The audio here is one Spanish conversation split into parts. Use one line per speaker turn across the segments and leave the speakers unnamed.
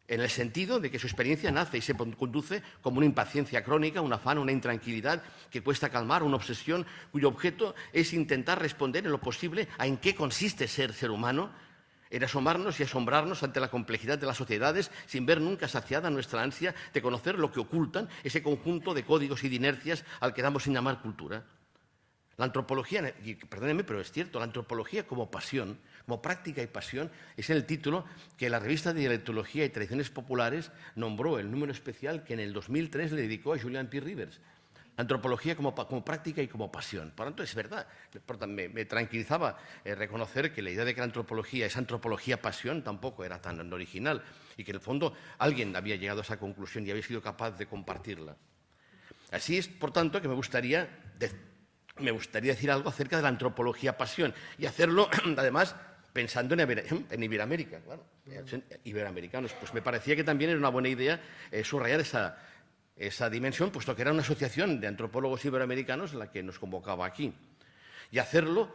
en el sentido de que su experiencia nace y se conduce como una impaciencia crónica, un afán, una intranquilidad que cuesta calmar, una obsesión cuyo objeto es intentar responder en lo posible a en qué consiste ser humano, en asomarnos y asombrarnos ante la complejidad de las sociedades sin ver nunca saciada nuestra ansia de conocer lo que ocultan ese conjunto de códigos y de inercias al que damos sin llamar cultura. La antropología, y perdónenme, pero es cierto, la antropología como pasión, como práctica y pasión, es el título que la revista de Dialectología y Tradiciones Populares nombró el número especial que en el 2003 le dedicó a Julian P. Rivers. La antropología como práctica y como pasión. Por lo tanto, es verdad. Me tranquilizaba reconocer que la idea de que la antropología es antropología-pasión tampoco era tan original y que, en el fondo, alguien había llegado a esa conclusión y había sido capaz de compartirla. Así es, por tanto, que me gustaría decir algo acerca de la antropología-pasión y hacerlo, además, pensando en Iberoamérica, claro, iberoamericanos. Pues me parecía que también era una buena idea subrayar esa dimensión, puesto que era una asociación de antropólogos iberoamericanos la que nos convocaba aquí. Y hacerlo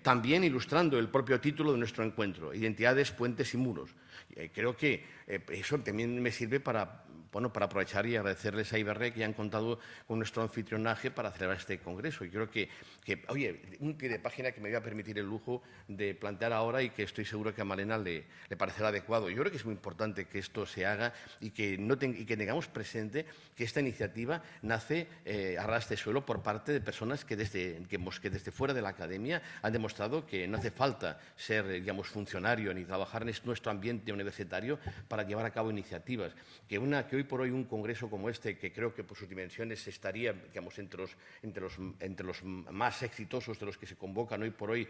también ilustrando el propio título de nuestro encuentro, Identidades, Puentes y Muros. Creo que eso también me sirve para aprovechar y agradecerles a Iberre que ya han contado con nuestro anfitrionaje para celebrar este congreso. Y creo que oye, un pie de página que me va a permitir el lujo de plantear ahora y que estoy seguro que a Malena le parecerá adecuado. Yo creo que es muy importante que esto se haga y que tengamos presente que esta iniciativa nace a ras de suelo por parte de personas que desde fuera de la academia han demostrado que no hace falta ser, digamos, funcionario ni trabajar en nuestro ambiente universitario para llevar a cabo iniciativas. Que hoy por hoy un congreso como este, que creo que por sus dimensiones estaría, digamos, entre los más exitosos de los que se convocan hoy por hoy,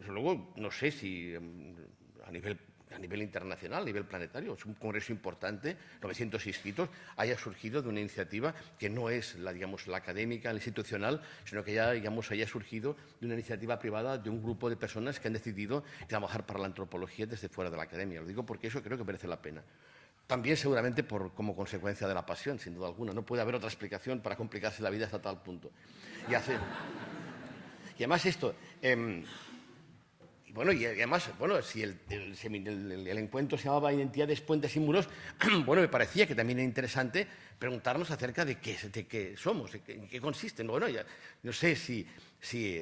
luego no sé si a nivel internacional, a nivel planetario, es un congreso importante, 900 inscritos, haya surgido de una iniciativa que no es la académica, la institucional, sino que ya, digamos, haya surgido de una iniciativa privada de un grupo de personas que han decidido trabajar para la antropología desde fuera de la academia. Lo digo porque eso creo que merece la pena. También seguramente como consecuencia de la pasión, sin duda alguna. No puede haber otra explicación para complicarse la vida hasta tal punto. Y además esto... y además, si el encuentro se llamaba Identidades, Puentes y Muros, me parecía que también era interesante preguntarnos acerca de qué somos, en qué consisten. Ya, no sé si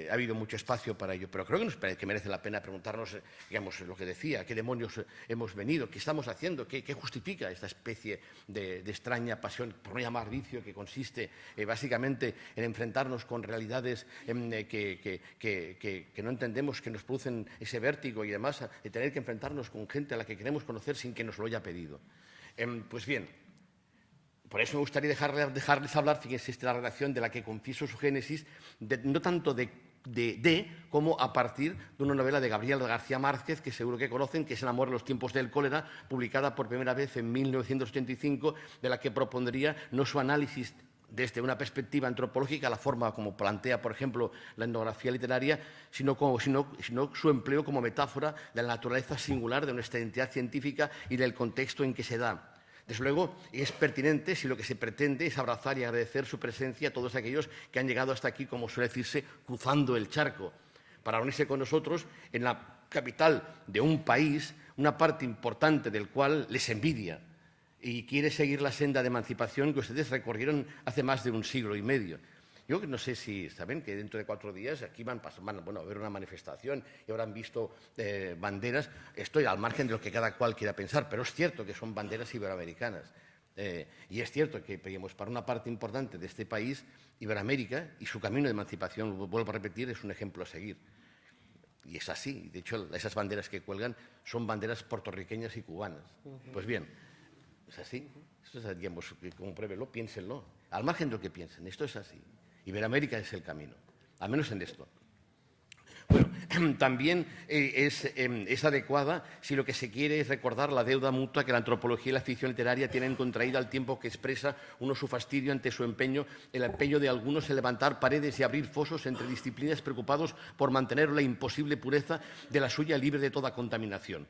ha habido mucho espacio para ello, pero creo que merece la pena preguntarnos, digamos, lo que decía, qué demonios hemos venido, qué estamos haciendo, qué justifica esta especie de extraña pasión, por no llamar vicio, que consiste básicamente en enfrentarnos con realidades que no entendemos, que nos producen ese vértigo y además de tener que enfrentarnos con gente a la que queremos conocer sin que nos lo haya pedido. Pues bien, por eso me gustaría dejarles hablar, fíjense, la redacción de la que confieso su génesis, no tanto como a partir de una novela de Gabriel García Márquez, que seguro que conocen, que es El amor en los tiempos del cólera, publicada por primera vez en 1985, de la que propondría no su análisis desde una perspectiva antropológica, la forma como plantea, por ejemplo, la etnografía literaria, sino su empleo como metáfora de la naturaleza singular de nuestra identidad científica y del contexto en que se da. Desde luego, es pertinente si lo que se pretende es abrazar y agradecer su presencia a todos aquellos que han llegado hasta aquí, como suele decirse, cruzando el charco, para unirse con nosotros en la capital de un país, una parte importante del cual les envidia y quiere seguir la senda de emancipación que ustedes recorrieron hace más de un siglo y medio. Yo no sé si saben que dentro de 4 días aquí van a haber una manifestación y habrán visto banderas. Estoy al margen de lo que cada cual quiera pensar, pero es cierto que son banderas iberoamericanas. Y es cierto que, digamos, para una parte importante de este país, Iberoamérica y su camino de emancipación, lo vuelvo a repetir, es un ejemplo a seguir. Y es así. De hecho, esas banderas que cuelgan son banderas puertorriqueñas y cubanas. Pues bien, es así. Esto es, digamos, compruébenlo, piénsenlo. Al margen de lo que piensen, esto es así. Iberoamérica es el camino, al menos en esto. Bueno, también es adecuada si lo que se quiere es recordar la deuda mutua que la antropología y la ficción literaria tienen contraída al tiempo que expresa uno su fastidio ante el empeño de algunos en levantar paredes y abrir fosos entre disciplinas preocupados por mantener la imposible pureza de la suya libre de toda contaminación.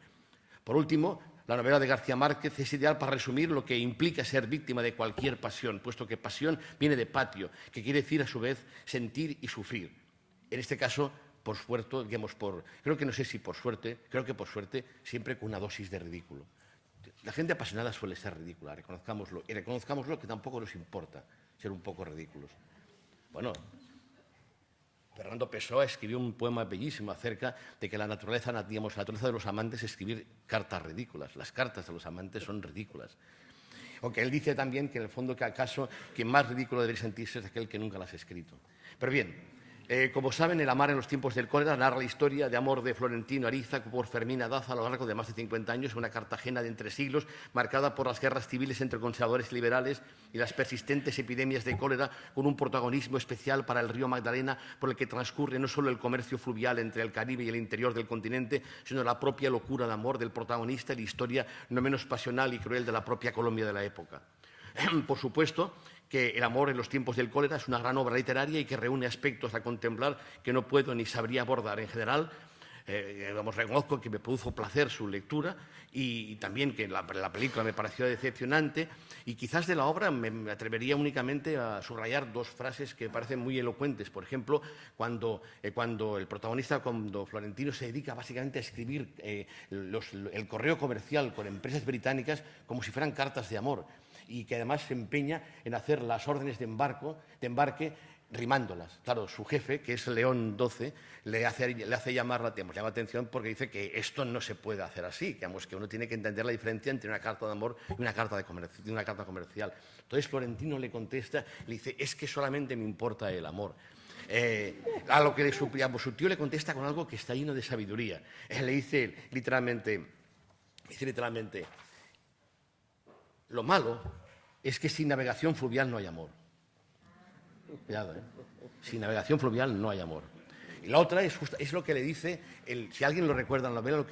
Por último, la novela de García Márquez es ideal para resumir lo que implica ser víctima de cualquier pasión, puesto que pasión viene de patio, que quiere decir a su vez sentir y sufrir. En este caso, por suerte, digamos, creo que por suerte, siempre con una dosis de ridículo. La gente apasionada suele ser ridícula, reconozcámoslo, y reconozcámoslo que tampoco nos importa ser un poco ridículos. Bueno, Fernando Pessoa escribió un poema bellísimo acerca de que la naturaleza, digamos, la naturaleza de los amantes es escribir cartas ridículas. Las cartas de los amantes son ridículas. Aunque él dice también que en el fondo que acaso quien más ridículo debería sentirse es aquel que nunca las ha escrito. Pero bien, como saben, El amar en los tiempos del cólera narra la historia de amor de Florentino Ariza por Fermina Daza a lo largo de más de 50 años, una Cartagena de entre siglos marcada por las guerras civiles entre conservadores y liberales y las persistentes epidemias de cólera, con un protagonismo especial para el río Magdalena, por el que transcurre no solo el comercio fluvial entre el Caribe y el interior del continente, sino la propia locura de amor del protagonista y la historia no menos pasional y cruel de la propia Colombia de la época. Por supuesto que El amor en los tiempos del cólera es una gran obra literaria y que reúne aspectos a contemplar que no puedo ni sabría abordar en general. Reconozco que me produjo placer su lectura y también que la película me pareció decepcionante, y quizás de la obra me atrevería únicamente a subrayar dos frases que me parecen muy elocuentes. Por ejemplo, cuando el protagonista, cuando Florentino se dedica básicamente a escribir el correo comercial con empresas británicas como si fueran cartas de amor, y que además se empeña en hacer las órdenes de embarque rimándolas. Claro, su jefe, que es León XII, le hace llamar llama la atención porque dice que esto no se puede hacer así, que uno tiene que entender la diferencia entre una carta de amor y una carta comercial. Entonces Florentino le contesta, le dice, es que solamente me importa el amor. A lo que su tío le contesta con algo que está lleno de sabiduría. Él le dice literalmente, lo malo es que sin navegación fluvial no hay amor. Cuidado, ¿eh? Sin navegación fluvial no hay amor. Y la otra es lo que le dice, si alguien lo recuerda en la novela, lo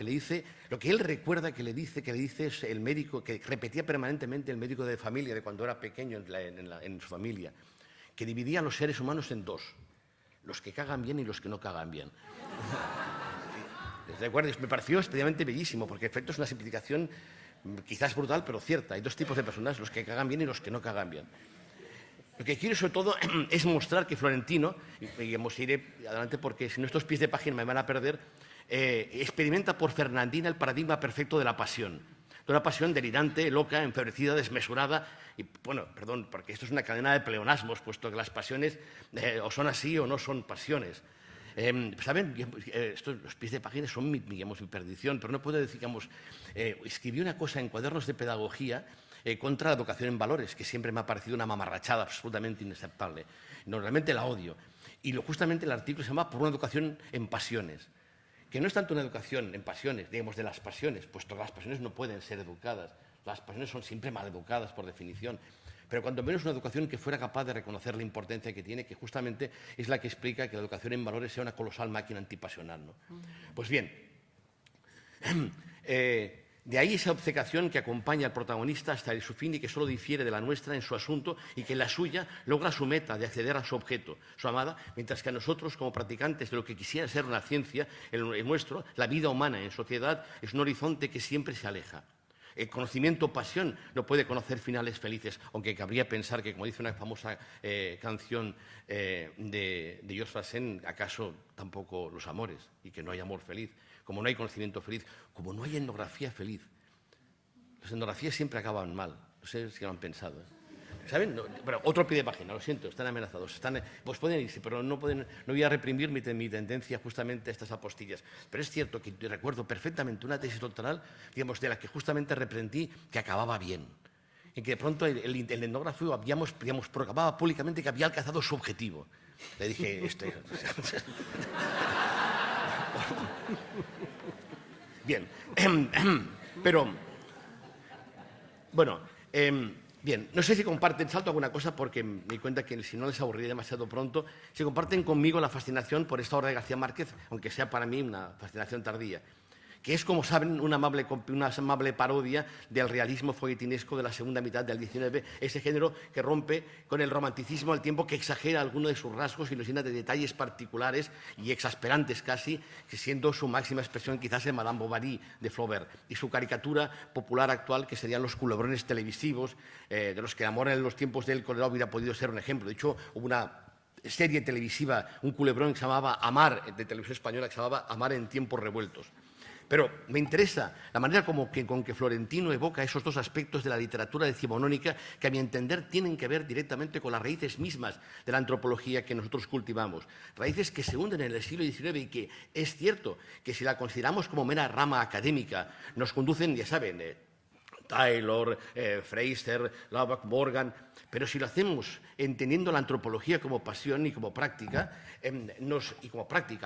que él recuerda que le dice es el médico, que repetía permanentemente el médico de familia de cuando era pequeño en su familia, que dividía a los seres humanos en dos, los que cagan bien y los que no cagan bien. Me pareció especialmente bellísimo, porque en efecto es una simplificación quizás brutal, pero cierta. Hay dos tipos de personas, los que cagan bien y los que no cagan bien. Lo que quiero sobre todo es mostrar que Florentino, y iré adelante porque si no estos pies de página me van a perder, experimenta por Fernandina el paradigma perfecto de la pasión. De una pasión delirante, loca, enfebrecida, desmesurada. Y bueno, perdón, porque esto es una cadena de pleonasmos, puesto que las pasiones o son así o no son pasiones. ¿Saben? Los pies de página son mi perdición, pero no puedo decir, escribí una cosa en Cuadernos de Pedagogía contra la educación en valores, que siempre me ha parecido una mamarrachada absolutamente inaceptable. Normalmente la odio. Y justamente el artículo se llama Por una educación en pasiones, que no es tanto una educación en pasiones, digamos, de las pasiones, puesto que las pasiones no pueden ser educadas. Las pasiones son siempre mal educadas, por definición. Pero cuando menos una educación que fuera capaz de reconocer la importancia que tiene, que justamente es la que explica que la educación en valores sea una colosal máquina antipasional, ¿no? Pues bien, de ahí esa obcecación que acompaña al protagonista hasta su fin y que solo difiere de la nuestra en su asunto y que la suya logra su meta de acceder a su objeto, su amada, mientras que a nosotros, como practicantes de lo que quisiera ser una ciencia, el nuestro, la vida humana en sociedad, es un horizonte que siempre se aleja. El conocimiento pasión no puede conocer finales felices, aunque cabría pensar que, como dice una famosa canción de Georges Brassens, acaso tampoco los amores, y que no hay amor feliz, como no hay conocimiento feliz, como no hay etnografía feliz. Las etnografías siempre acaban mal, no sé si lo han pensado, ¿eh? ¿Saben? No, pero otro pie de página, lo siento, están amenazados. Pues pueden irse, pero no voy a reprimir mi tendencia justamente a estas apostillas. Pero es cierto que recuerdo perfectamente una tesis doctoral, digamos, de la que justamente reprendí que acababa bien. En que de pronto el etnógrafo proclamaba públicamente que había alcanzado su objetivo. Le dije, Bien, pero, bueno, bien, no sé si comparten, salto alguna cosa porque me di cuenta que si no les aburriré demasiado pronto, si comparten conmigo la fascinación por esta obra de García Márquez, aunque sea para mí una fascinación tardía, que es, como saben, una amable parodia del realismo folletinesco de la segunda mitad del XIX, ese género que rompe con el romanticismo al tiempo que exagera algunos de sus rasgos y los llena de detalles particulares y exasperantes casi, que siendo su máxima expresión quizás el Madame Bovary de Flaubert, y su caricatura popular actual, que serían los culebrones televisivos, de los que el amor en los tiempos del cólera hubiera podido ser un ejemplo. De hecho, hubo una serie televisiva, un culebrón que se llamaba Amar, de televisión española, que se llamaba Amar en tiempos revueltos. Pero me interesa la manera con que Florentino evoca esos dos aspectos de la literatura decimonónica que, a mi entender, tienen que ver directamente con las raíces mismas de la antropología que nosotros cultivamos. Raíces que se hunden en el siglo XIX y que es cierto que, si la consideramos como mera rama académica, nos conducen, ya saben, Taylor, Fraser, Lubbock, Morgan, pero si lo hacemos entendiendo la antropología como pasión y como práctica,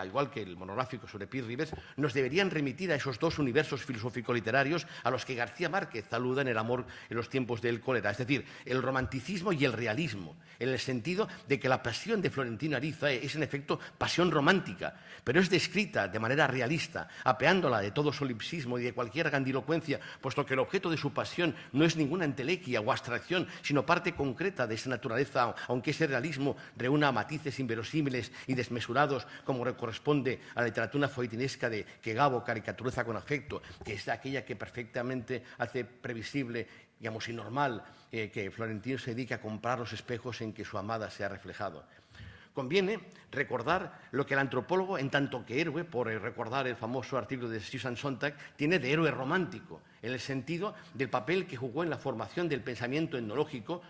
igual que el monográfico sobre Peter Rivers, nos deberían remitir a esos dos universos filosófico-literarios a los que García Márquez saluda en El amor en los tiempos del cólera, es decir, el romanticismo y el realismo, en el sentido de que la pasión de Florentino Ariza es, en efecto, pasión romántica, pero es descrita de manera realista, apeándola de todo solipsismo y de cualquier grandilocuencia, puesto que el objeto de su pasión no es ninguna entelequia o abstracción, sino parte concreta de esa naturaleza, aunque ese realismo reúna matices inverosímiles y desmesurados, como corresponde a la literatura foitinesca que Gabo caricaturiza con afecto, que es aquella que perfectamente hace previsible, digamos, y normal, que Florentino se dedique a comprar los espejos en que su amada se ha reflejado. Conviene recordar lo que el antropólogo, en tanto que héroe, por recordar el famoso artículo de Susan Sontag, tiene de héroe romántico, en el sentido del papel que jugó en la formación del pensamiento etnológico,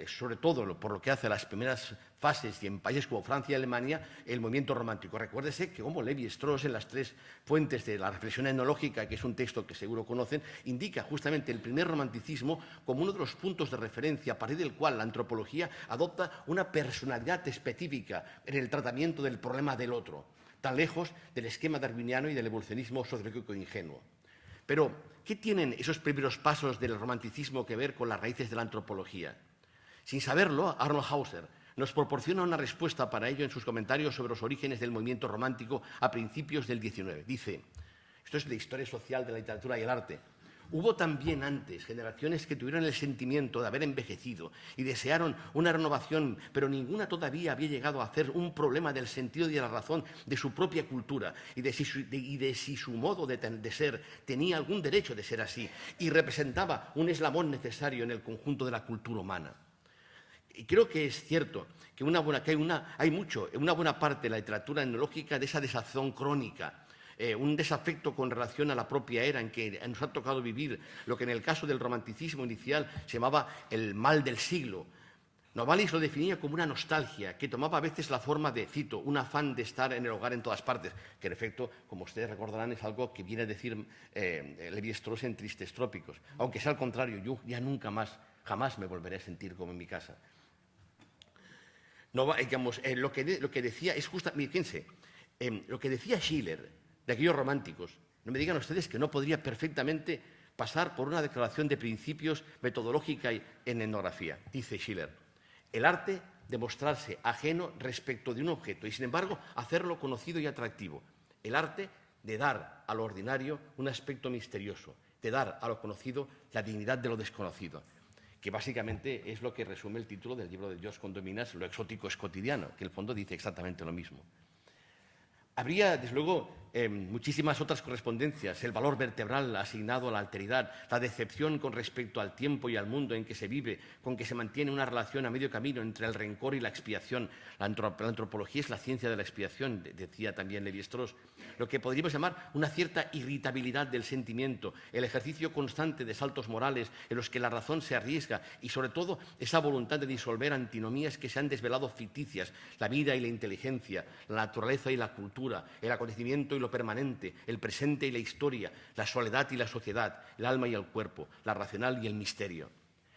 sobre todo por lo que hace a las primeras fases y en países como Francia y Alemania, el movimiento romántico. Recuérdese que como Lévi-Strauss, en las tres fuentes de la reflexión etnológica, que es un texto que seguro conocen, indica justamente el primer romanticismo como uno de los puntos de referencia a partir del cual la antropología adopta una personalidad específica en el tratamiento del problema del otro, tan lejos del esquema darwiniano y del evolucionismo sociológico ingenuo. Pero, ¿qué tienen esos primeros pasos del romanticismo que ver con las raíces de la antropología? Sin saberlo, Arnold Hauser nos proporciona una respuesta para ello en sus comentarios sobre los orígenes del movimiento romántico a principios del XIX. Dice, esto es la historia social de la literatura y el arte, hubo también antes generaciones que tuvieron el sentimiento de haber envejecido y desearon una renovación, pero ninguna todavía había llegado a hacer un problema del sentido y de la razón de su propia cultura y de si su modo de ser tenía algún derecho de ser así y representaba un eslabón necesario en el conjunto de la cultura humana. Y creo que es cierto que hay mucho, en una buena parte de la literatura etnológica, de esa desazón crónica, un desafecto con relación a la propia era en que nos ha tocado vivir lo que en el caso del romanticismo inicial se llamaba el mal del siglo. Novalis lo definía como una nostalgia que tomaba a veces la forma de, cito, un afán de estar en el hogar en todas partes, que en efecto, como ustedes recordarán, es algo que viene a decir Lévi-Strauss en Tristes Trópicos, aunque sea al contrario, yo ya nunca más, jamás me volveré a sentir como en mi casa. No, digamos, lo que decía es justamente, fíjense, lo que decía Schiller de aquellos románticos, no me digan ustedes que no podría perfectamente pasar por una declaración de principios metodológica en etnografía. Dice Schiller, el arte de mostrarse ajeno respecto de un objeto y, sin embargo, hacerlo conocido y atractivo. El arte de dar a lo ordinario un aspecto misterioso, de dar a lo conocido la dignidad de lo desconocido, que básicamente es lo que resume el título del libro de George Condominas, Lo exótico es cotidiano, que en el fondo dice exactamente lo mismo. Habría, desde luego, muchísimas otras correspondencias, el valor vertebral asignado a la alteridad, la decepción con respecto al tiempo y al mundo en que se vive, con que se mantiene una relación a medio camino entre el rencor y la expiación. La antropología es la ciencia de la expiación, decía también Lévi-Strauss, lo que podríamos llamar una cierta irritabilidad del sentimiento, el ejercicio constante de saltos morales en los que la razón se arriesga y, sobre todo, esa voluntad de disolver antinomías que se han desvelado ficticias, la vida y la inteligencia, la naturaleza y la cultura, el acontecimiento y lo permanente, el presente y la historia, la soledad y la sociedad, el alma y el cuerpo, la racional y el misterio.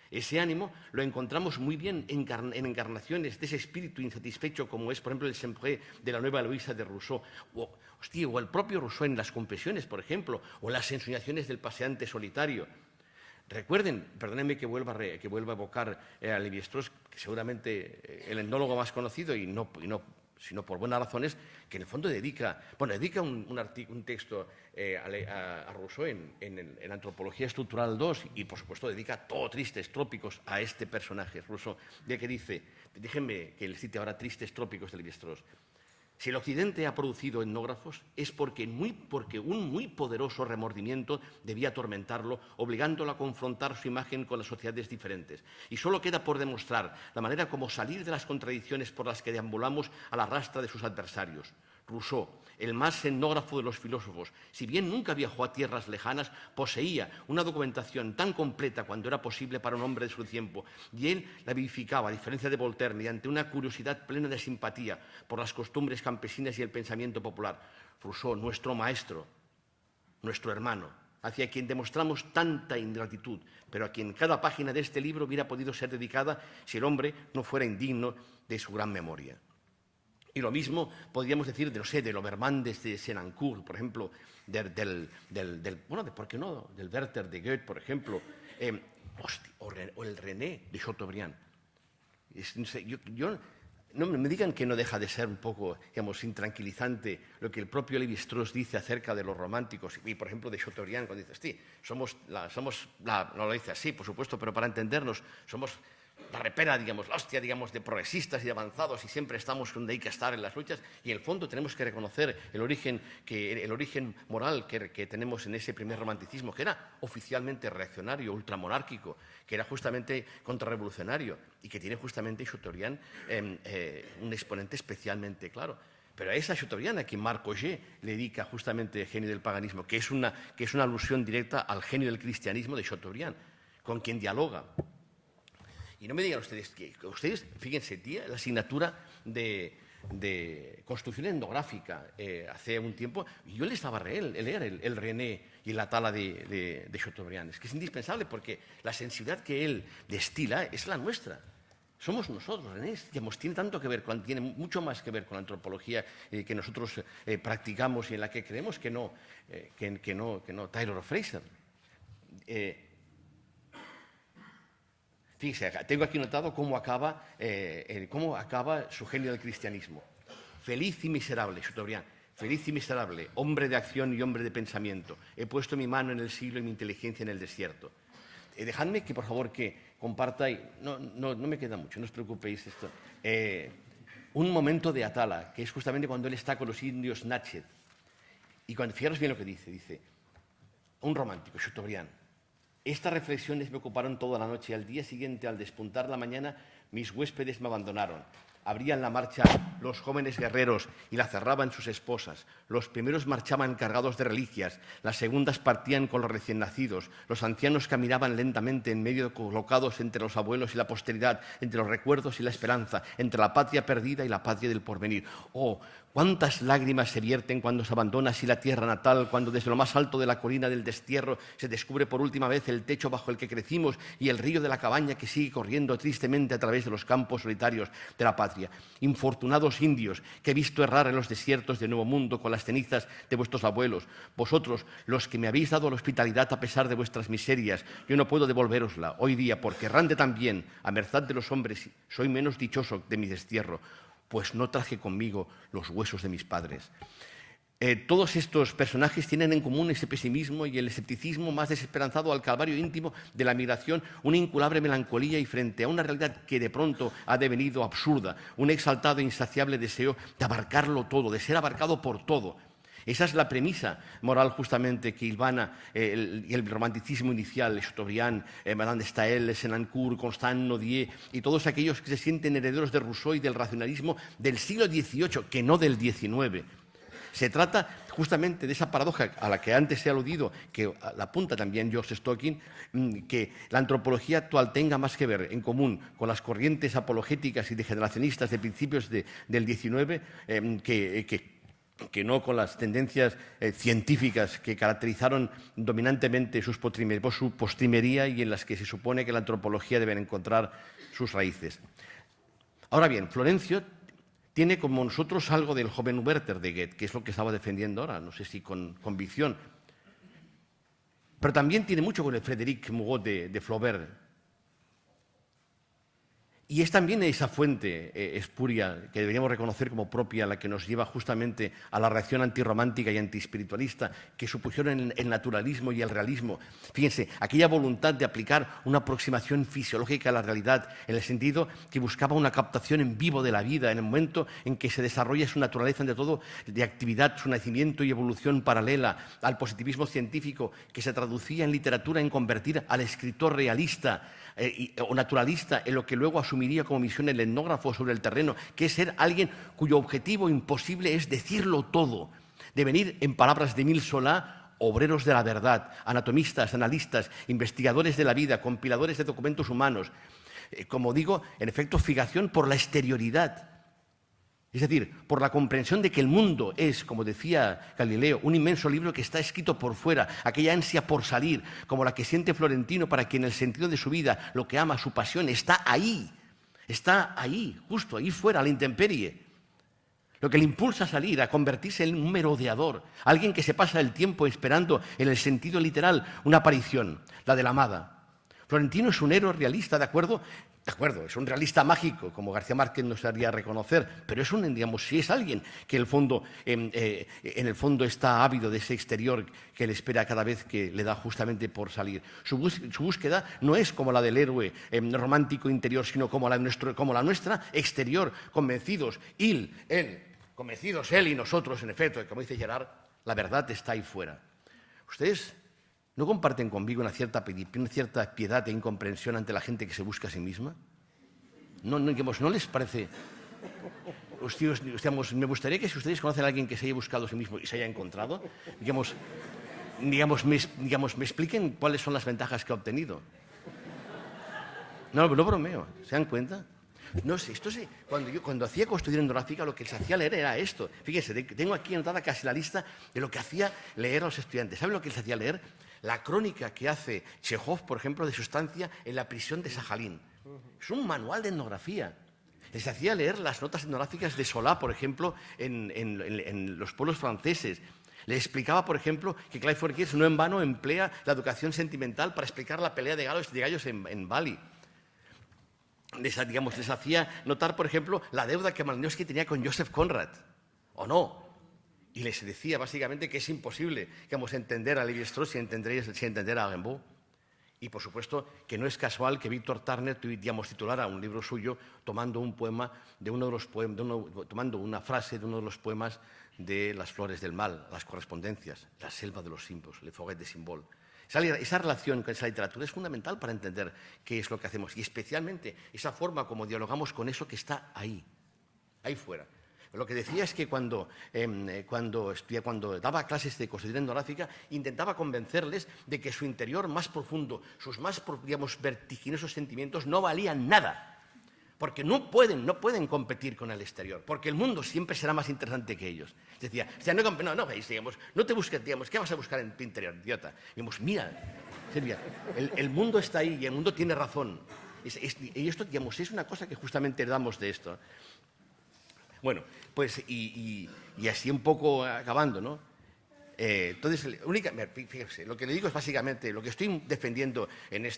Ese ánimo lo encontramos muy bien en encarnaciones de ese espíritu insatisfecho como es, por ejemplo, el Sempré de la Nueva Luisa de Rousseau, o el propio Rousseau en las Confesiones, por ejemplo, o las ensoñaciones del paseante solitario. Recuerden, perdónenme que vuelva a evocar a Lévi-Strauss, que seguramente el etnólogo más conocido y no sino por buenas razones, que en el fondo dedica un texto a Rousseau en Antropología Estructural 2 y, por supuesto, dedica todo Tristes Trópicos a este personaje, Rousseau, de que dice, déjenme que le cite ahora Tristes Trópicos de Lévi-Strauss, si el Occidente ha producido etnógrafos es porque un muy poderoso remordimiento debía atormentarlo, obligándolo a confrontar su imagen con las sociedades diferentes. Y solo queda por demostrar la manera como salir de las contradicciones por las que deambulamos a la rastra de sus adversarios. Rousseau, el más etnógrafo de los filósofos, si bien nunca viajó a tierras lejanas, poseía una documentación tan completa cuando era posible para un hombre de su tiempo, y él la vivificaba, a diferencia de Voltaire, mediante una curiosidad plena de simpatía por las costumbres campesinas y el pensamiento popular. Rousseau, nuestro maestro, nuestro hermano, hacia quien demostramos tanta ingratitud, pero a quien cada página de este libro hubiera podido ser dedicada si el hombre no fuera indigno de su gran memoria. Y lo mismo podríamos decir del Obermann de Senancourt, por ejemplo, ¿por qué no? Del Werther de Goethe, por ejemplo, o el René de Chateaubriand. No me digan que no deja de ser un poco, digamos, intranquilizante lo que el propio Lévi-Strauss dice acerca de los románticos, y por ejemplo de Chateaubriand, cuando dice, sí, no lo dice así, por supuesto, pero para entendernos, somos la repera, digamos, la hostia, digamos, de progresistas y de avanzados, y siempre estamos donde hay que estar en las luchas, y en el fondo tenemos que reconocer el origen moral que tenemos en ese primer romanticismo, que era oficialmente reaccionario, ultramonárquico, que era justamente contrarrevolucionario, y que tiene justamente Chateaubriand un exponente especialmente claro. Pero a esa Chateaubriand a quien Marc Augé le dedica justamente el genio del paganismo, que es una alusión directa al genio del cristianismo de Chateaubriand, con quien dialoga. Y no me digan ustedes, fíjense, tía, la asignatura de construcción etnográfica hace un tiempo, y yo les estaba leer el René y la tala de Chateaubriand. Es que es indispensable porque la sensibilidad que él destila es la nuestra. Somos nosotros, René, digamos, tiene mucho más que ver con la antropología que nosotros practicamos y en la que creemos que no Taylor o Fraser. Fíjese, tengo aquí notado cómo acaba su genio del cristianismo. Feliz y miserable, Chateaubriand, feliz y miserable, hombre de acción y hombre de pensamiento. He puesto mi mano en el siglo y mi inteligencia en el desierto. Dejadme que, por favor, que comparta, no me queda mucho, no os preocupéis esto, un momento de Atala, que es justamente cuando él está con los indios Natchez. Y fijaros bien lo que dice, un romántico, Chateaubriand. Estas reflexiones me ocuparon toda la noche y al día siguiente, al despuntar la mañana, mis huéspedes me abandonaron. Abrían la marcha los jóvenes guerreros y la cerraban sus esposas. Los primeros marchaban cargados de reliquias, las segundas partían con los recién nacidos. Los ancianos caminaban lentamente en medio, colocados entre los abuelos y la posteridad, entre los recuerdos y la esperanza, entre la patria perdida y la patria del porvenir. ¡Oh! ¿Cuántas lágrimas se vierten cuando se abandona así la tierra natal, cuando desde lo más alto de la colina del destierro se descubre por última vez el techo bajo el que crecimos y el río de la cabaña que sigue corriendo tristemente a través de los campos solitarios de la patria? Infortunados indios que he visto errar en los desiertos del Nuevo Mundo con las cenizas de vuestros abuelos, vosotros, los que me habéis dado la hospitalidad a pesar de vuestras miserias, yo no puedo devolverosla hoy día porque errante también, a merced de los hombres, soy menos dichoso de mi destierro, pues no traje conmigo los huesos de mis padres. Todos estos personajes tienen en común ese pesimismo y el escepticismo más desesperanzado al calvario íntimo de la migración, una inculable melancolía y frente a una realidad que de pronto ha devenido absurda, un exaltado e insaciable deseo de abarcarlo todo, de ser abarcado por todo. Esa es la premisa moral justamente que hilvana el romanticismo inicial, Chateaubriand, Madame de Staël, Senancourt, Constant Nodier y todos aquellos que se sienten herederos de Rousseau y del racionalismo del siglo XVIII, que no del XIX. Se trata justamente de esa paradoja a la que antes he aludido, que la apunta también George Stocking, que la antropología actual tenga más que ver en común con las corrientes apologéticas y degeneracionistas de principios del XIX que no con las tendencias científicas que caracterizaron dominantemente su postrimería y en las que se supone que la antropología debe encontrar sus raíces. Ahora bien, Florencio tiene como nosotros algo del joven Werther de Goethe, que es lo que estaba defendiendo ahora, no sé si con convicción, pero también tiene mucho con el Frédéric Moreau de Flaubert. Y es también esa fuente espuria que deberíamos reconocer como propia, la que nos lleva justamente a la reacción antirromántica y antiespiritualista que supusieron el naturalismo y el realismo. Fíjense, aquella voluntad de aplicar una aproximación fisiológica a la realidad, en el sentido que buscaba una captación en vivo de la vida, en el momento en que se desarrolla su naturaleza, ante todo, de actividad, su nacimiento y evolución paralela al positivismo científico que se traducía en literatura en convertir al escritor realista, o naturalista en lo que luego asumiría como misión el etnógrafo sobre el terreno, que es ser alguien cuyo objetivo imposible es decirlo todo, devenir, en palabras de Émile Zola, obreros de la verdad, anatomistas, analistas, investigadores de la vida, compiladores de documentos humanos. Como digo, en efecto, fijación por la exterioridad. Es decir, por la comprensión de que el mundo es, como decía Galileo, un inmenso libro que está escrito por fuera, aquella ansia por salir, como la que siente Florentino para que en el sentido de su vida, lo que ama, su pasión, está ahí, justo ahí fuera, a la intemperie. Lo que le impulsa a salir, a convertirse en un merodeador, alguien que se pasa el tiempo esperando, en el sentido literal, una aparición, la de la amada. Florentino es un héroe realista, ¿de acuerdo? De acuerdo, es un realista mágico, como García Márquez nos haría reconocer, pero es sí es alguien que en el fondo está ávido de ese exterior que le espera cada vez que le da justamente por salir. Su búsqueda no es como la del héroe romántico interior, sino como la nuestra exterior, convencidos él y nosotros, en efecto, como dice Gerard, la verdad está ahí fuera. Ustedes ¿no comparten conmigo una cierta piedad e incomprensión ante la gente que se busca a sí misma? ¿No les parece? Me gustaría que si ustedes conocen a alguien que se haya buscado a sí mismo y se haya encontrado, me expliquen cuáles son las ventajas que ha obtenido. No bromeo, ¿se dan cuenta? No sé, cuando hacía construcción etnográfica lo que se hacía leer era esto. Fíjense, tengo aquí anotada casi la lista de lo que hacía leer a los estudiantes. ¿Saben lo que les hacía leer? La crónica que hace Chekhov, por ejemplo, de su estancia en la prisión de Sajalín. Es un manual de etnografía. Les hacía leer las notas etnográficas de Solá, por ejemplo, en los pueblos franceses. Les explicaba, por ejemplo, que Clive Forgers no en vano emplea la educación sentimental para explicar la pelea de gallos en Bali. Les hacía notar, por ejemplo, la deuda que Malinowski tenía con Joseph Conrad, ¿o no? Y les decía básicamente que es imposible entender a Lévi-Strauss sin entender a Rimbaud. Y por supuesto que no es casual que Víctor Turner titulara un libro suyo tomando un poema tomando una frase de uno de los poemas de Las Flores del Mal, las correspondencias, La selva de los símbolos, Le Forêt des Symboles. Esa relación con esa literatura es fundamental para entender qué es lo que hacemos y especialmente esa forma como dialogamos con eso que está ahí fuera. Lo que decía es que cuando daba clases de construcción etnográfica intentaba convencerles de que su interior más profundo, sus más vertiginosos sentimientos no valían nada. Porque no pueden competir con el exterior, porque el mundo siempre será más interesante que ellos. Decía, no te busques, ¿qué vas a buscar en tu interior, idiota? Mira, Silvia, el mundo está ahí y el mundo tiene razón. Y esto, es una cosa que justamente heredamos de esto. Bueno, pues, y así un poco acabando, ¿no? Entonces, fíjese, lo que le digo es básicamente, lo que estoy defendiendo en el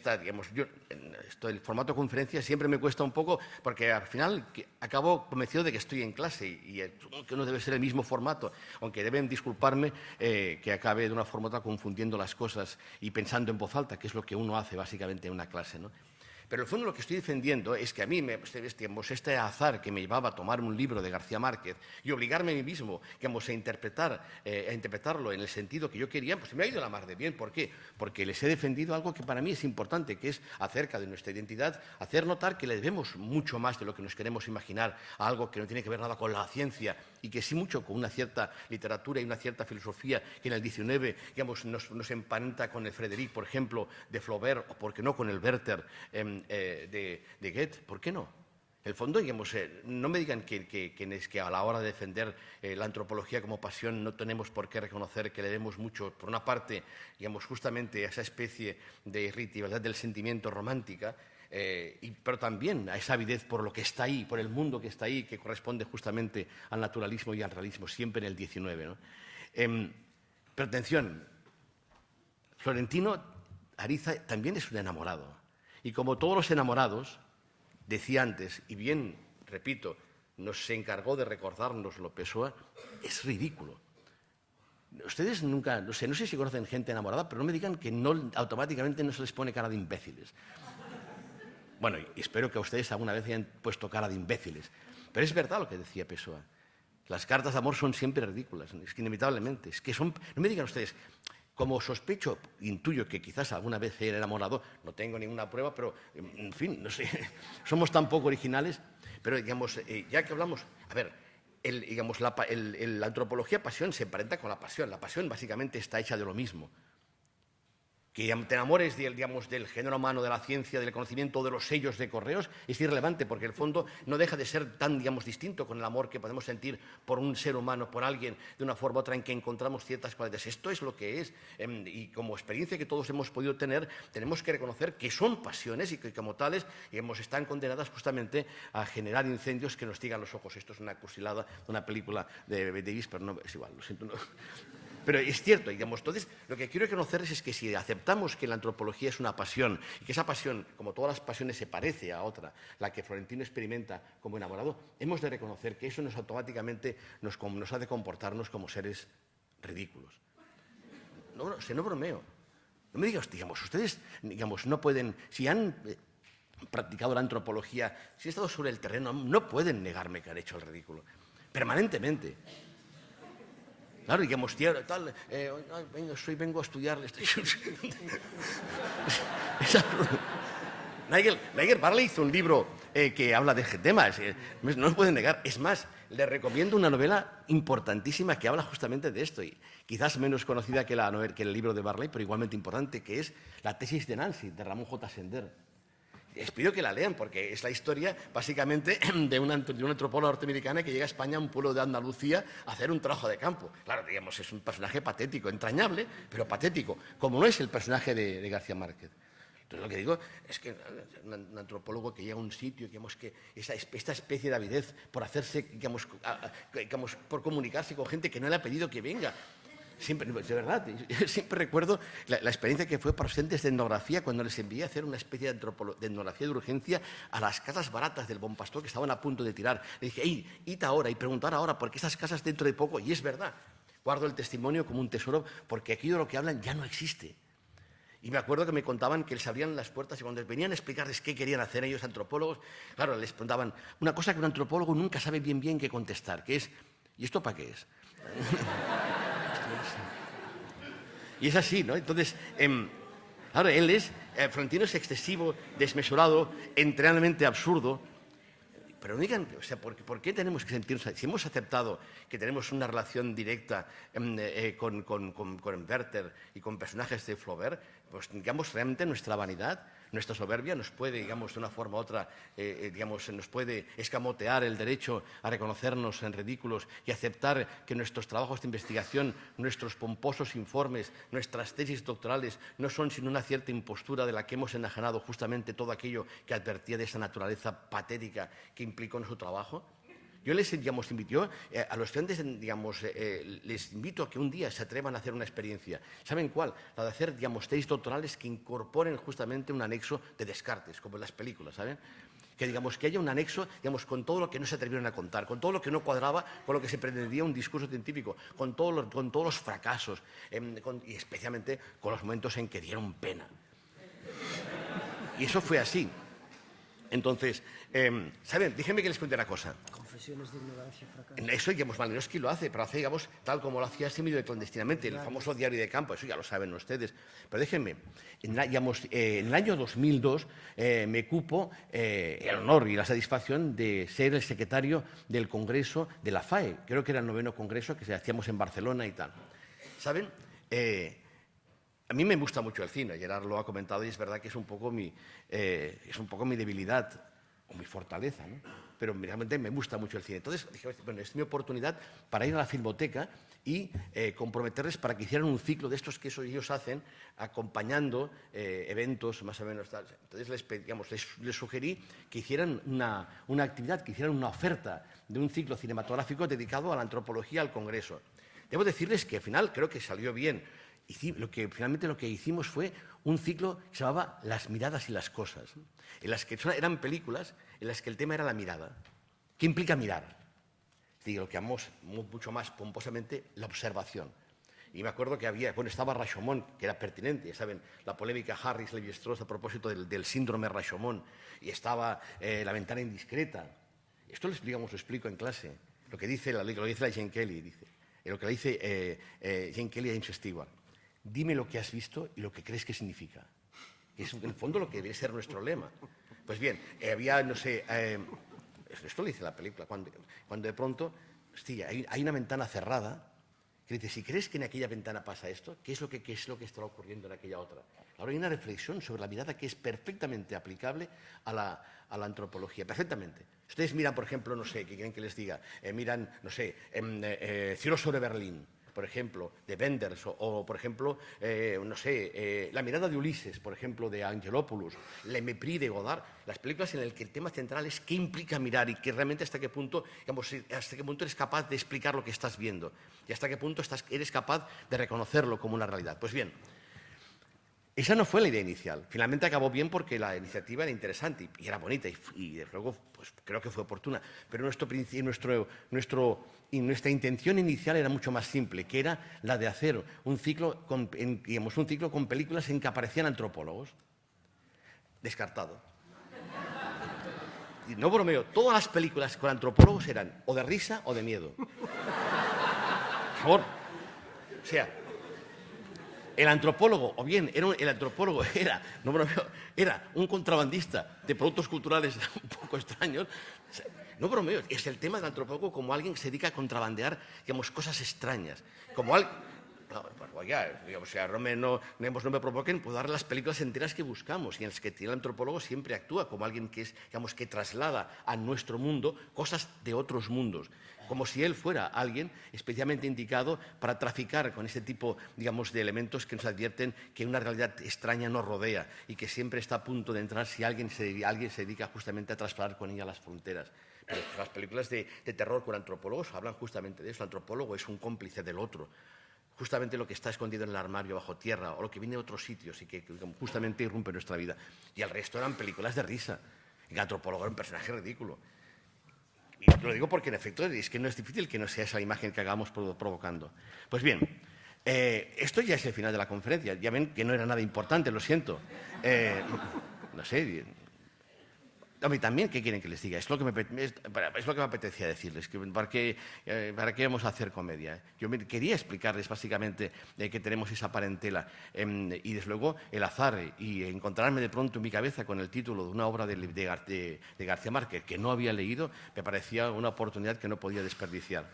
formato de conferencia siempre me cuesta un poco, porque al final acabo convencido de que estoy en clase y que no debe ser el mismo formato, aunque deben disculparme que acabe de una forma u otra confundiendo las cosas y pensando en voz alta, que es lo que uno hace básicamente en una clase, ¿no? Pero en el fondo lo que estoy defendiendo es que a mí este azar que me llevaba a tomar un libro de García Márquez y obligarme a mí mismo a interpretarlo en el sentido que yo quería, pues me ha ido la mar de bien. ¿Por qué? Porque les he defendido algo que para mí es importante, que es acerca de nuestra identidad, hacer notar que le debemos mucho más de lo que nos queremos imaginar a algo que no tiene que ver nada con la ciencia y que sí mucho con una cierta literatura y una cierta filosofía que en el XIX nos emparenta con el Frédéric, por ejemplo, de Flaubert, o por qué no con el Werther de Goethe. ¿Por qué no? En el fondo, no me digan que a la hora de defender la antropología como pasión no tenemos por qué reconocer que le demos mucho, por una parte, justamente a esa especie de irritabilidad del sentimiento romántica, pero también a esa avidez por lo que está ahí, por el mundo que está ahí, que corresponde justamente al naturalismo y al realismo, siempre en el XIX, ¿no? Pero atención, Florentino Ariza también es un enamorado. Y como todos los enamorados, decía antes, y bien, repito, se encargó de recordárnoslo Pessoa, es ridículo. Ustedes nunca, no sé si conocen gente enamorada, pero no me digan que automáticamente no se les pone cara de imbéciles. Bueno, y espero que a ustedes alguna vez hayan puesto cara de imbéciles. Pero es verdad lo que decía Pessoa. Las cartas de amor son siempre ridículas, es que inevitablemente. No me digan ustedes, como sospecho, intuyo que quizás alguna vez se haya enamorado, no tengo ninguna prueba, pero, en fin, no sé, somos tan poco originales, pero, digamos, ya que hablamos, a ver, digamos, la antropología pasión se emparenta con la pasión básicamente está hecha de lo mismo. Que te enamores digamos, del género humano, de la ciencia, del conocimiento, de los sellos de correos, es irrelevante porque el fondo no deja de ser tan, digamos, distinto con el amor que podemos sentir por un ser humano, por alguien, de una forma u otra en que encontramos ciertas cualidades. Esto es lo que es, y como experiencia que todos hemos podido tener, tenemos que reconocer que son pasiones y que como tales están condenadas justamente a generar incendios que nos ciegan los ojos. Esto es una cursilada de una película de Davis, pero no, es igual, lo siento. No. Pero es cierto, digamos, entonces lo que quiero reconocerles es que si aceptamos que la antropología es una pasión y que esa pasión, como todas las pasiones, se parece a otra, la que Florentino experimenta como enamorado, hemos de reconocer que eso automáticamente nos hace comportarnos como seres ridículos. No bromeo. No me digas, digamos, ustedes no pueden, si han practicado la antropología, si han estado sobre el terreno, no pueden negarme que han hecho el ridículo, permanentemente. Claro, digamos, tal, vengo a estudiar. Nigel Barley hizo un libro que habla de este tema, no lo pueden negar. Es más, le recomiendo una novela importantísima que habla justamente de esto, y quizás menos conocida que el libro de Barley, pero igualmente importante, que es La tesis de Nancy, de Ramón J. Sender. Les pido que la lean porque es la historia básicamente de una antropóloga norteamericana que llega a España, a un pueblo de Andalucía, a hacer un trabajo de campo. Claro, digamos, es un personaje patético, entrañable, pero patético, como no es el personaje de García Márquez. Entonces lo que digo es que un antropólogo que llega a un sitio, que esta especie de avidez por hacerse, por comunicarse con gente que no le ha pedido que venga. Siempre, de verdad, siempre recuerdo la experiencia que fue para docentes de etnografía cuando les envié a hacer una especie de etnografía de urgencia a las casas baratas del Bon Pastor que estaban a punto de tirar. Le dije, id ahora y preguntar ahora, porque esas casas dentro de poco, y es verdad, guardo el testimonio como un tesoro, porque aquí de lo que hablan ya no existe. Y me acuerdo que me contaban que les abrían las puertas y cuando venían a explicarles qué querían hacer ellos, antropólogos, claro, les preguntaban una cosa que un antropólogo nunca sabe bien qué contestar, que es, ¿y esto para qué es? Y es así, ¿no? Entonces, claro, Florentino es excesivo, desmesurado, enteramente absurdo. Pero no digan, o sea, ¿por qué tenemos que sentirnos? Si hemos aceptado que tenemos una relación directa con Werther y con personajes de Flaubert, pues digamos, realmente nuestra vanidad, nuestra soberbia nos puede, digamos, de una forma u otra, nos puede escamotear el derecho a reconocernos en ridículos y aceptar que nuestros trabajos de investigación, nuestros pomposos informes, nuestras tesis doctorales no son sino una cierta impostura de la que hemos enajenado justamente todo aquello que advertía de esa naturaleza patética que implicó en su trabajo. Yo les invito a los estudiantes, les invito a que un día se atrevan a hacer una experiencia. ¿Saben cuál? La de hacer, tesis doctorales que incorporen justamente un anexo de Descartes, como en las películas, ¿saben? Que haya un anexo, con todo lo que no se atrevieron a contar, con todo lo que no cuadraba con lo que se pretendía un discurso científico, con todos los fracasos, y especialmente con los momentos en que dieron pena. Y eso fue así. Entonces, ¿saben? Déjenme que les cuente una cosa.
Confesiones de ignorancia y fracaso.
Eso, Malinowski lo hace, pero hace, tal como lo hacía medio clandestinamente, el famoso diario de campo, eso ya lo saben ustedes. Pero déjenme, en el año 2002 me cupo el honor y la satisfacción de ser el secretario del Congreso de la FAE. Creo que era el 9º Congreso que hacíamos en Barcelona y tal. ¿Saben? A mí me gusta mucho el cine, Gerard lo ha comentado y es verdad que es un poco mi debilidad o mi fortaleza, ¿no? Pero realmente me gusta mucho el cine. Entonces dije, bueno, es mi oportunidad para ir a la Filmoteca y comprometerles para que hicieran un ciclo de estos que ellos hacen, acompañando eventos más o menos tal. Entonces les sugerí que hicieran una actividad, que hicieran una oferta de un ciclo cinematográfico dedicado a la antropología al Congreso. Debo decirles que al final creo que salió bien. Finalmente lo que hicimos fue un ciclo que se llamaba Las miradas y las cosas, en las que eran películas en las que el tema era la mirada. ¿Qué implica mirar? Es decir, lo que llamamos mucho más pomposamente la observación. Y me acuerdo que estaba Rashomon, que era pertinente, ¿saben? La polémica Harris-Levi-Strauss a propósito del síndrome Rashomon, y estaba La ventana indiscreta. Esto lo explico en clase, lo que dice la Jane Kelly, lo que le dice Jane Kelly a James Stewart. dime lo que has visto y lo que crees que significa. Que es en el fondo lo que debe ser nuestro lema. Pues bien, había, no sé, esto lo dice la película, cuando de pronto, hostia, hay una ventana cerrada, que dice, si crees que en aquella ventana pasa esto, ¿qué es lo que estará ocurriendo en aquella otra? Ahora hay una reflexión sobre la mirada que es perfectamente aplicable a la antropología, perfectamente. Ustedes miran, por ejemplo, no sé, ¿qué quieren que les diga? Miran, no sé, Cielo sobre Berlín, por ejemplo, de Wenders, o por ejemplo, no sé, La mirada de Ulises, por ejemplo, de Angelopoulos, Le Mépris de Godard, las películas en las que el tema central es qué implica mirar y que realmente hasta qué punto, digamos, hasta qué punto eres capaz de explicar lo que estás viendo y hasta qué punto eres capaz de reconocerlo como una realidad. Pues bien, esa no fue la idea inicial. Finalmente acabó bien porque la iniciativa era interesante y era bonita y luego pues, creo que fue oportuna. Pero nuestra intención inicial era mucho más simple, que era la de hacer un ciclo con películas en que aparecían antropólogos. Descartado. Y no bromeo, todas las películas con antropólogos eran o de risa o de miedo. Por favor. O sea, el antropólogo era un contrabandista de productos culturales un poco extraños. No bromeo, es el tema del antropólogo como alguien que se dedica a contrabandear, digamos, cosas extrañas. Como alguien... No, pues oiga, digamos, si a Rome no me provoquen, puedo dar las películas enteras que buscamos y en las que el antropólogo siempre actúa como alguien que digamos, que traslada a nuestro mundo cosas de otros mundos, como si él fuera alguien especialmente indicado para traficar con este tipo, digamos, de elementos que nos advierten que una realidad extraña nos rodea y que siempre está a punto de entrar si alguien se dedica justamente a trasladar con ella las fronteras. Pero las películas de terror con antropólogos hablan justamente de eso. El antropólogo es un cómplice del otro. Justamente lo que está escondido en el armario bajo tierra o lo que viene de otros sitios y que justamente irrumpe nuestra vida. Y el resto eran películas de risa. El antropólogo era un personaje ridículo. Y lo digo porque, en efecto, es que no es difícil que no sea esa imagen que hagamos provocando. Pues bien, esto ya es el final de la conferencia. Ya ven que no era nada importante, lo siento. No sé... A mí también, ¿qué quieren que les diga? Es lo que me apetecía decirles, que ¿para qué vamos a hacer comedia? Yo quería explicarles básicamente que tenemos esa parentela y desde luego el azar y encontrarme de pronto en mi cabeza con el título de una obra de García Márquez que no había leído, me parecía una oportunidad que no podía desperdiciar.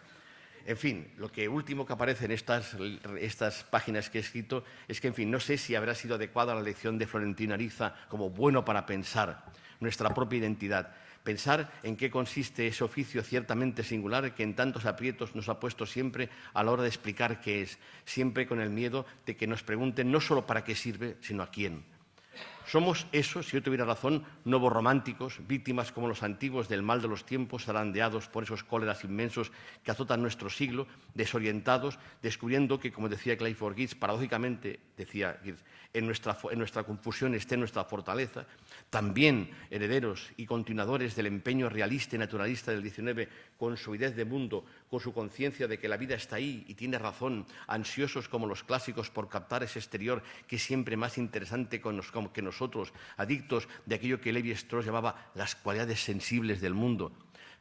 En fin, lo último que aparece en estas páginas que he escrito es que, en fin, no sé si habrá sido adecuada la lección de Florentino Ariza como bueno para pensar nuestra propia identidad, pensar en qué consiste ese oficio ciertamente singular que en tantos aprietos nos ha puesto siempre a la hora de explicar qué es, siempre con el miedo de que nos pregunten no solo para qué sirve, sino a quién. Somos eso, si yo tuviera razón, nuevos románticos, víctimas como los antiguos del mal de los tiempos, zarandeados por esos cóleras inmensos que azotan nuestro siglo, desorientados, descubriendo que, como decía Clifford Geertz, paradójicamente, decía Geertz, en nuestra confusión esté nuestra fortaleza, también herederos y continuadores del empeño realista y naturalista del XIX, con su idea de mundo, con su conciencia de que la vida está ahí y tiene razón, ansiosos como los clásicos por captar ese exterior que es siempre más interesante que nosotros, adictos de aquello que Lévi-Strauss llamaba las cualidades sensibles del mundo.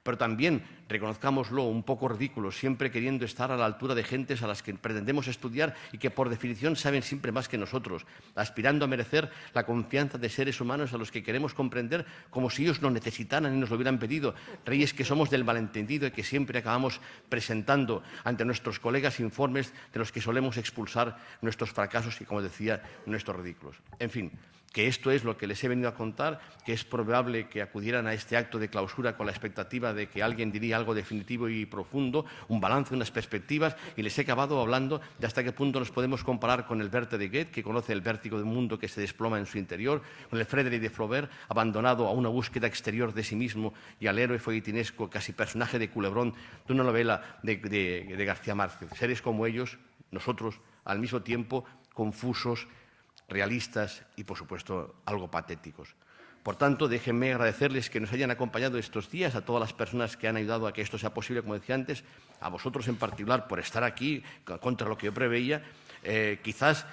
Pero también, reconozcámoslo, un poco ridículo, siempre queriendo estar a la altura de gentes a las que pretendemos estudiar y que por definición saben siempre más que nosotros, aspirando a merecer la confianza de seres humanos a los que queremos comprender como si ellos nos necesitaran y nos lo hubieran pedido, reyes que somos del malentendido y que siempre acabamos presentando ante nuestros colegas informes de los que solemos expulsar nuestros fracasos y, como decía, nuestros ridículos. En fin, que esto es lo que les he venido a contar, que es probable que acudieran a este acto de clausura con la expectativa de que alguien diría algo definitivo y profundo, un balance, unas perspectivas, y les he acabado hablando de hasta qué punto nos podemos comparar con el Werther de Goethe, que conoce el vértigo del mundo que se desploma en su interior, con el Frédéric de Flaubert, abandonado a una búsqueda exterior de sí mismo, y al héroe folletinesco, casi personaje de culebrón, de una novela de García Márquez. Seres como ellos, nosotros, al mismo tiempo, confusos, realistas y, por supuesto, algo patéticos. Por tanto, déjenme agradecerles que nos hayan acompañado estos días, a todas las personas que han ayudado a que esto sea posible, como decía antes, a vosotros en particular por estar aquí, contra lo que yo preveía, quizás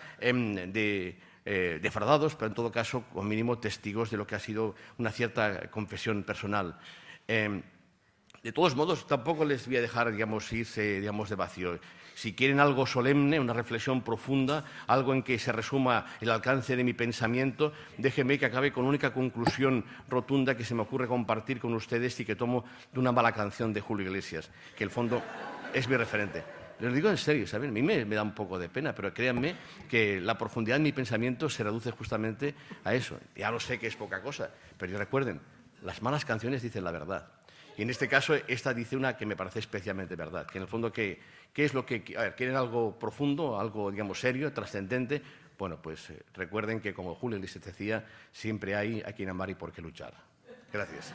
defraudados, pero en todo caso, como mínimo, testigos de lo que ha sido una cierta confesión personal. De todos modos, tampoco les voy a dejar, irse, de vacío. Si quieren algo solemne, una reflexión profunda, algo en que se resuma el alcance de mi pensamiento, déjenme que acabe con la única conclusión rotunda que se me ocurre compartir con ustedes y que tomo de una mala canción de Julio Iglesias, que en el fondo es mi referente. Les digo en serio, ¿saben? A mí me da un poco de pena, pero créanme que la profundidad de mi pensamiento se reduce justamente a eso. Ya lo sé que es poca cosa, pero recuerden, las malas canciones dicen la verdad. Y en este caso, esta dice una que me parece especialmente verdad, que en el fondo, ¿qué es lo que... A ver, ¿quieren algo profundo, algo, digamos, serio, trascendente? Bueno, pues recuerden que, como Julio Iglesias decía, siempre hay a quien amar y por qué luchar. Gracias.